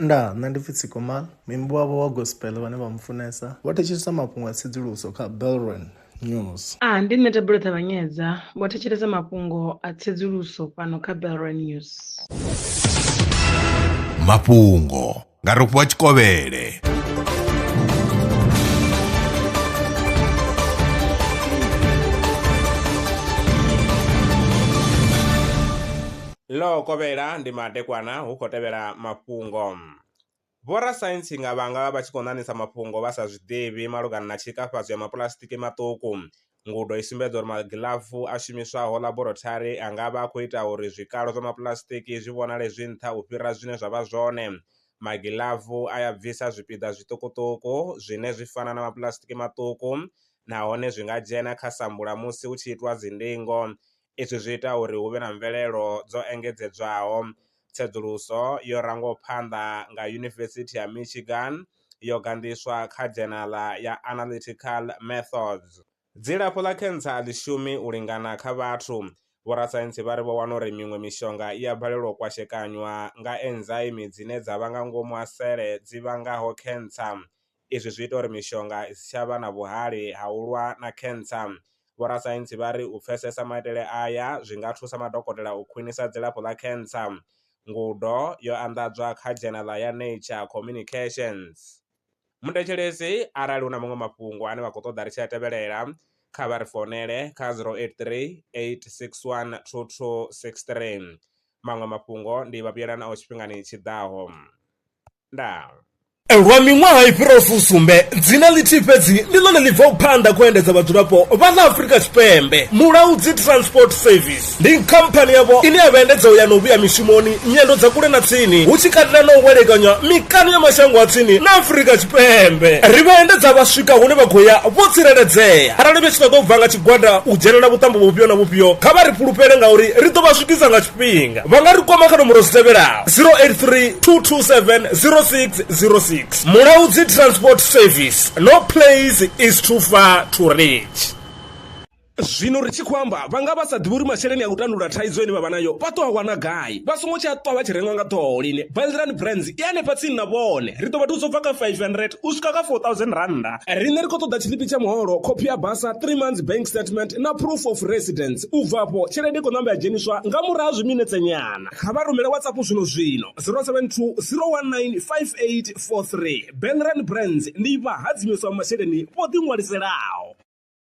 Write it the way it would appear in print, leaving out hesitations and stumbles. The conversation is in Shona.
Nṋe ndi pfi Tsikomal, muimbi wavho wa gospel vhane vha mufunesa vho thetshelesa mafhungo a tsedzuluso kha Belrun News. Ndi nṋe Tabula Ṱavhanyedza vho thetshelesa mafhungo a tsedzuluso fhano kha Belrun News. Mafhungo nga Rufhiwa Tshikovhele. Lo kovhela ndi madekwana hu khou tevhela mafhungo. Vhorasaintsi nga vhanga vha tshi khou ṋaṋisa mafhungo vha sa zwiḓivhi malugana na tshikafhadzo ya mapulastiki maṱuku. Ngudo i sumbedza uri magilafu a shumiswaho laboratory a nga vha a khou ita uri zwikalo zwa mapulastiki zwi vhonale zwi nṱha u fhira zwine zwa vha zwone. Magilafu a ya bvisa zwipiḓa zwiṱukuṱuku zwine zwi fana na mapulastiki maṱuku nahone zwi nga dzhena kha sambula musi hu tshi itwa dzindingo. Izwi zwi ita uri hu vhe na mvelelo dzo engedzedzwaho. Tsedzuluso yo rangaho phanḓa nga Yunivesithi ya Michigan yo gandiswa kha dzhenala ya Analytical Methods. Dzilafho ḽa cancer a ḽi shumi u lingana kha vhathu. Vhorasaintsi vha ri vho wana uri miṅwe mishonga i a balelwa u kwashekanywa nga enzyme dzine dza vha nga ngomu ha sele dzi vhangaho cancer. Izwi zwi ita uri mishonga i si tsha vha na vhuhali ha u lwa na cancer. Vhorasaintsi vha ri u pfesesa maitele aya zwi nga thusa madokotela u khwinisa dzilafho ḽa cancer. Ngudo yo anḓadzwa kha dzhenala ya Nature Communications. Mutetshelesi arali hu na maṅwe mafhungo ane vha khou ṱoḓa ri tshi a tevhelela kha vha ri founele kha 083 861 2263. Maṅwe mafhungo ndi vhapyelanaho tshifhingani tshiḓaho. Ndaa. Lwa miṅwaha i fhiraho fusumbe dzina ḽithihi fhedzi ndi ḽone ḽi bvaho phanḓa kho endedza vhadzulapo vha ḽa Afrika Tshipembe. Mulaudzi Transport Service ndi khamphani yavho ine ya vhaendedza u ya na u vhuya mishumoni nyendo dza kule na tsini hu tshi katela na u welekanya mikano ya mashango a tsini na Afrika Tshipembe. Ri vhaendedza vha swika hune vha khou ya vho tsireledzea. Arali vha tshi ṱoḓa u bva nga tshigwada u dzhenela vhuṱambo vhufhio na vhufhio kha vha ri fhulufhele ngauri ri ḓo vha swikisa nga tshifhinga. Vha nga ri kwama kha nomboro dzi tevhelaho 083 227 0606. Mulaudzi Transport Service, no place is too far to reach. Zwino ri tshi khou amba vhanga vha sa ḓivhi uri masheleni a u tandulula thaidzo ine vha vha nayo vha ṱo a wana gai vha songo tsha ṱwa vha tshi renga nga ṱhoho lini. Belrun Brands i hanefha tsini na vhone ri ḓo vha thusa u bva kha 500 u swika kha 4000 randa. Riṋe ri khou ṱoḓa tshiḽipi tsha muholo, khophi ya basa, 3 months bank statement na proof of residence. U bva afho tshelede i khou ṋamba ya dzheniswa nga murahu zwiminetse nyana. Kha vha rumele WhatsApp zwino 072 019 5843. Belrun Brands ndi vha hadzimisa masheleni vho ḓi ṅwaliselaho.